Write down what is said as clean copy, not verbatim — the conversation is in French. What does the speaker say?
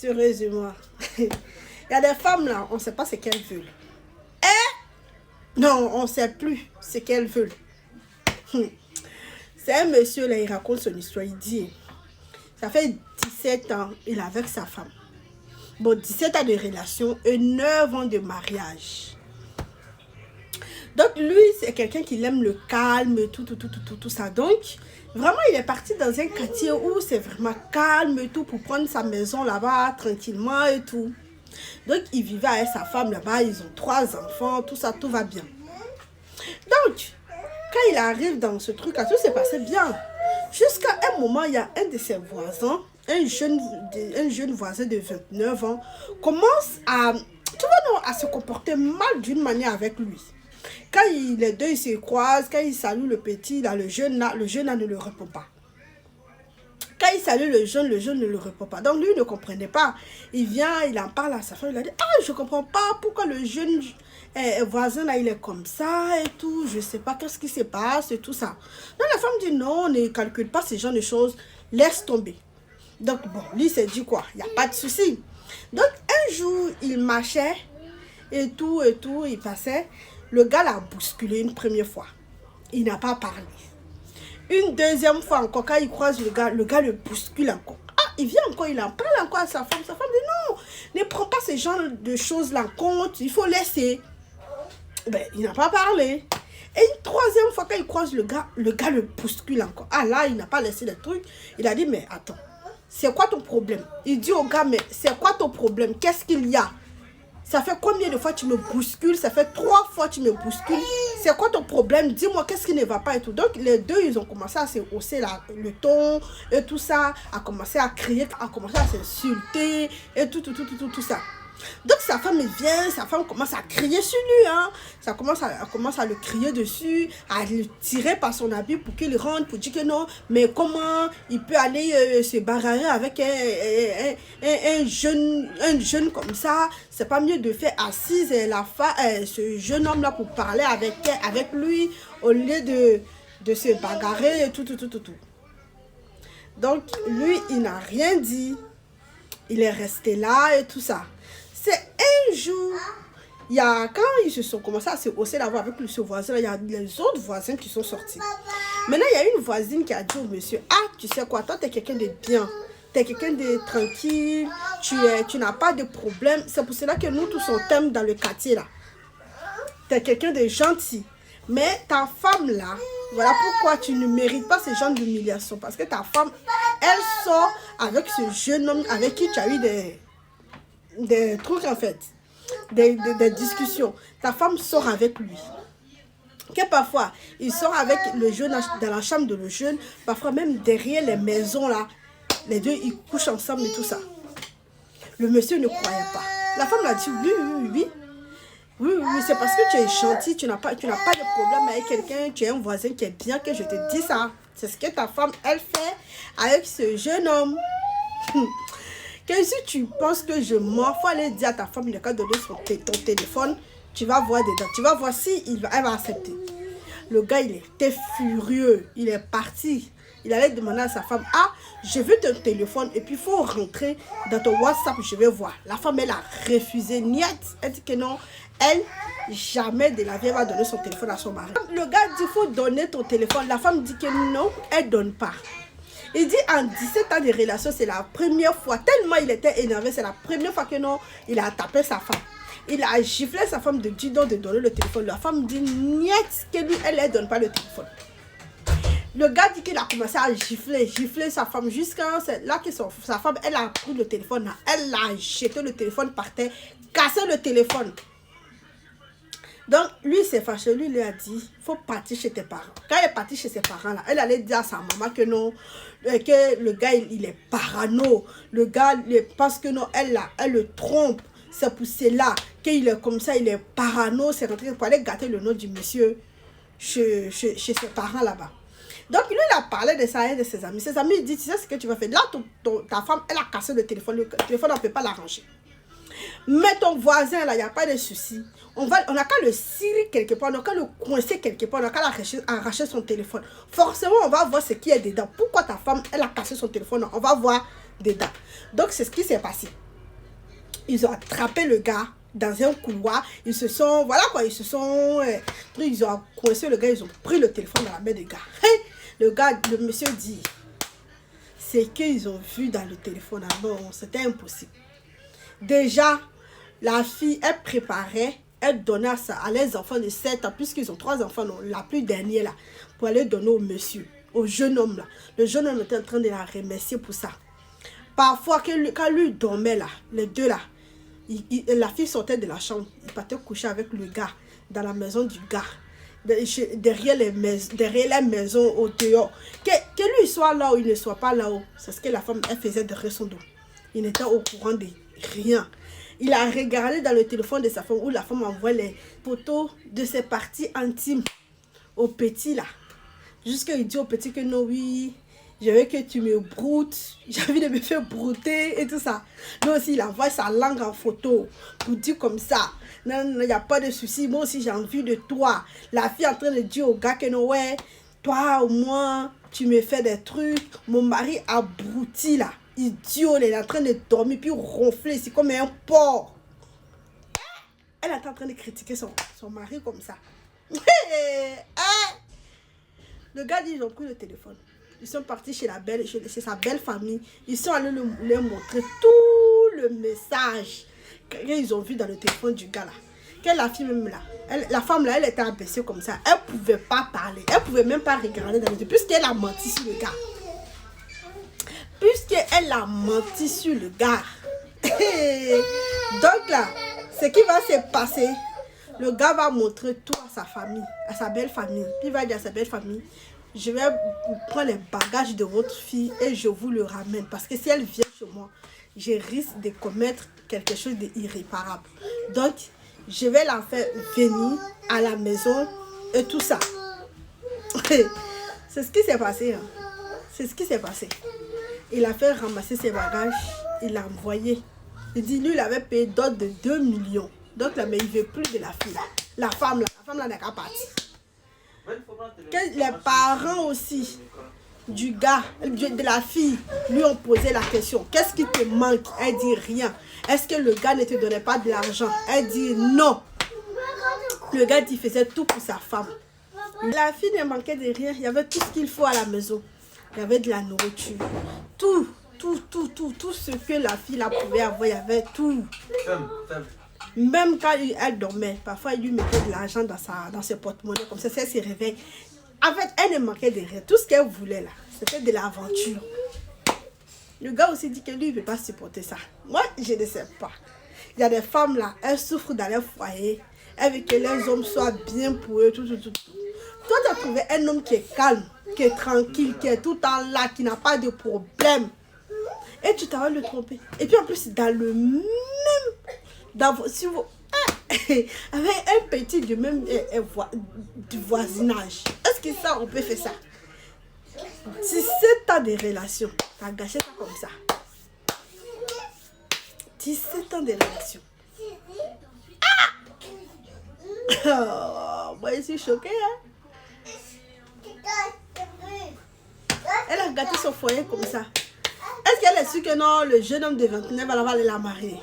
Sérieusement. Il y a des femmes là, on ne sait pas ce qu'elles veulent. Non, on ne sait plus ce qu'elles veulent. C'est un monsieur là, il raconte son histoire. Il dit, ça fait 17 ans, il est avec sa femme. Bon, 17 ans de relation et 9 ans de mariage. Donc lui, c'est quelqu'un qui aime le calme, tout ça. Donc, vraiment, il est parti dans un quartier où c'est vraiment calme et tout pour prendre sa maison là-bas tranquillement et tout. Donc, il vivait avec sa femme là-bas, ils ont 3 enfants, tout ça, tout va bien. Donc, quand il arrive dans ce truc-là, tout s'est passé bien. Jusqu'à un moment, il y a un de ses voisins, un jeune voisin de 29 ans, commence à se comporter mal d'une manière avec lui. Quand les deux ils se croisent, quand il salue le petit, là, le jeune là ne le répond pas. Quand il salue le jeune ne le répond pas. Donc lui ne comprenait pas. Il vient, il en parle à sa femme, il a dit, ah, je ne comprends pas pourquoi le jeune voisin là, il est comme ça et tout. Je ne sais pas qu'est-ce qui se passe et tout ça. Donc la femme dit, non, ne calcule pas ce genre de choses, laisse tomber. Donc bon, lui s'est dit quoi, il n'y a pas de souci. Donc un jour, il marchait et tout, il passait. Le gars l'a bousculé une première fois. Il n'a pas parlé. Une deuxième fois encore, quand il croise le gars le bouscule encore. Ah, il vient encore, il en parle encore à sa femme. Sa femme dit non, ne prends pas ce genre de choses-là en compte, il faut laisser. Ben, il n'a pas parlé. Et une troisième fois, quand il croise le gars le bouscule encore. Ah là, il n'a pas laissé le truc. Il a dit, mais attends, c'est quoi ton problème? Il dit au gars, mais c'est quoi ton problème? Qu'est-ce qu'il y a? Ça fait combien de fois tu me bouscules? Ça fait 3 fois tu me bouscules. C'est quoi ton problème? Dis-moi qu'est-ce qui ne va pas et tout. Donc les deux, ils ont commencé à se hausser le ton et tout ça, à commencer à crier, à commencer à s'insulter et tout ça. Donc sa femme vient, sa femme commence à crier sur lui, hein. Ça commence à le crier dessus, à le tirer par son habit pour qu'il rentre, pour dire que non, mais comment il peut aller se bagarrer avec un jeune comme ça? C'est pas mieux de faire assise ce jeune homme là pour parler avec lui au lieu de se bagarrer et tout. Donc lui, il n'a rien dit, il est resté là et tout ça. C'est un jour, quand ils se sont commencé à se hausser la voix avec ce voisin, il y a les autres voisins qui sont sortis. Maintenant, il y a une voisine qui a dit au monsieur, ah, tu sais quoi, toi, tu es quelqu'un de bien, tu es quelqu'un de tranquille, tu n'as pas de problème. C'est pour cela que nous tous on t'aime dans le quartier là. Tu es quelqu'un de gentil. Mais ta femme là, voilà pourquoi tu ne mérites pas ce genre d'humiliation. Parce que ta femme, elle sort avec ce jeune homme avec qui tu as eu des trucs en fait, des discussions. Ta femme sort avec lui. Que parfois, il sort avec le jeune dans la chambre de le jeune, parfois même derrière les maisons là, les deux ils couchent ensemble et tout ça. Le monsieur ne croyait pas. La femme l'a dit oui, c'est parce que tu es gentil, tu n'as pas de problème avec quelqu'un, tu es un voisin qui est bien que je te dis ça. C'est ce que ta femme, elle fait avec ce jeune homme. Que si tu penses que je mens, il faut aller dire à ta femme, il n'a qu'à donner ton téléphone, tu vas voir dedans, tu vas voir si elle va accepter. Le gars, il était furieux, il est parti. Il allait demander à sa femme, ah, je veux ton téléphone et puis il faut rentrer dans ton WhatsApp, je vais voir. La femme, elle a refusé, niet. Elle dit que non, elle, jamais de la vie, elle va donner son téléphone à son mari. Le gars dit, il faut donner ton téléphone. La femme dit que non, elle ne donne pas. Il dit en 17 ans de relation, c'est la première fois, tellement il était énervé, c'est la première fois que non, il a tapé sa femme. Il a giflé sa femme de dire de donner le téléphone. La femme dit, niet, que lui, elle ne donne pas le téléphone. Le gars dit qu'il a commencé à gifler sa femme jusqu'à là que sa femme, elle a pris le téléphone, elle a jeté le téléphone par terre, cassé le téléphone. Donc, lui, s'est fâché, lui a dit, il faut partir chez tes parents. Quand elle est partie chez ses parents, là, elle allait dire à sa maman que non, que le gars, il est parano. Le gars, parce que non, elle le trompe. C'est pour cela qu'il est comme ça, il est parano. C'est rentré pour aller gâter le nom du monsieur chez ses parents là-bas. Donc, lui, il a parlé de ça et de ses amis. Ses amis, ils disent, tu sais ce que tu vas faire? Là, ta femme, elle a cassé le téléphone. Le téléphone, on ne peut pas l'arranger. Mais ton voisin, là, il n'y a pas de souci. On n'a qu'à le cirer quelque part, on n'a qu'à le coincer quelque part, on n'a qu'à arracher son téléphone. Forcément, on va voir ce qui est dedans. Pourquoi ta femme, elle a cassé son téléphone? On va voir dedans. Donc, c'est ce qui s'est passé. ils ont attrapé le gars dans un couloir. Ils se sont, voilà quoi, ils se sont, ils ont coincé le gars, ils ont pris le téléphone dans la main du gars. Le gars, le monsieur dit, c'est qu'ils ont vu dans le téléphone. Ah non, c'était impossible. Déjà, la fille, elle préparait, elle donnait à les enfants de 7 ans, puisqu'ils ont 3 enfants, non, la plus dernière là, pour aller donner au monsieur, au jeune homme là. Le jeune homme était en train de la remercier pour ça. Parfois, quand lui dormait là, les deux là, la fille sortait de la chambre, il partait coucher avec le gars dans la maison du gars, derrière la maison au dehors. Que lui soit là ou il ne soit pas là-haut, c'est ce que la femme, elle faisait derrière son dos. Il n'était au courant de rien. Il a regardé dans le téléphone de sa femme où la femme envoie les photos de ses parties intimes au petit là. Jusqu'à il dit au petit que non, oui, je veux que tu me broutes, j'ai envie de me faire brouter et tout ça. Lui aussi, il envoie sa langue en photo pour dire comme ça. Non, non, il n'y a pas de souci, moi aussi j'ai envie de toi. La fille est en train de dire au gars que non, ouais, toi au moins, tu me fais des trucs. Mon mari a brouti là. Idiot, elle est en train de dormir puis ronfler, c'est comme un porc. Elle est en train de critiquer son mari comme ça. Le gars dit, ils ont pris le téléphone. Ils sont partis chez sa belle famille. Ils sont allés leur montrer tout le message qu'ils ont vu dans le téléphone du gars là. Que la fille même là, la femme là, elle était abaissée comme ça. Elle ne pouvait pas parler. Elle ne pouvait même pas regarder dans le téléphone. Puisqu'elle a menti sur le gars. Puisqu'elle a menti sur le gars. Donc là, ce qui va se passer, le gars va montrer tout à sa famille, à sa belle famille. Puis il va dire à sa belle famille, je vais prendre les bagages de votre fille et je vous le ramène. Parce que si elle vient chez moi, je risque de commettre quelque chose d'irréparable. Donc, je vais la faire venir à la maison et tout ça. C'est ce qui s'est passé. Hein. C'est ce qui s'est passé. Il a fait ramasser ses bagages, il l'a envoyé. Il dit, lui, il avait payé d'autres de 2 millions. Donc là, mais il ne veut plus de la fille. La femme là n'est qu'à partir. Les parents aussi du gars, de la fille, lui ont posé la question. Qu'est-ce qui te manque? Elle dit rien. Est-ce que le gars ne te donnait pas de l'argent? Elle dit non. Le gars dit, il faisait tout pour sa femme. La fille ne manquait de rien. Il y avait tout ce qu'il faut à la maison. Il y avait de la nourriture. Tout ce que la fille là pouvait avoir, il y avait tout. Même quand elle dormait, parfois il lui mettait de l'argent dans ses porte-monnaies, comme ça, elle se réveille. En fait, elle ne manquait de rien. Tout ce qu'elle voulait là, c'était de l'aventure. Le gars aussi dit que lui, il ne peut pas supporter ça. Moi, je ne sais pas. Il y a des femmes là, elles souffrent dans leur foyer. Elles veulent que les hommes soient bien pour eux, tout. Toi, tu as trouvé un homme qui est calme, qui est tranquille, qui est tout le temps là, qui n'a pas de problème. Et tu t'arrêtes de le tromper. Et puis en plus, dans le même... si vous, avec un petit du même du voisinage. Est-ce que ça, on peut faire ça? 17 ans de relation. Tu as gâché ça comme ça. 17 ans de relation. Ah! Moi, je suis choquée. Hein? Elle a gâté son foyer comme ça. Est-ce qu'elle est sûre que non, le jeune homme de 29 va aller la marier?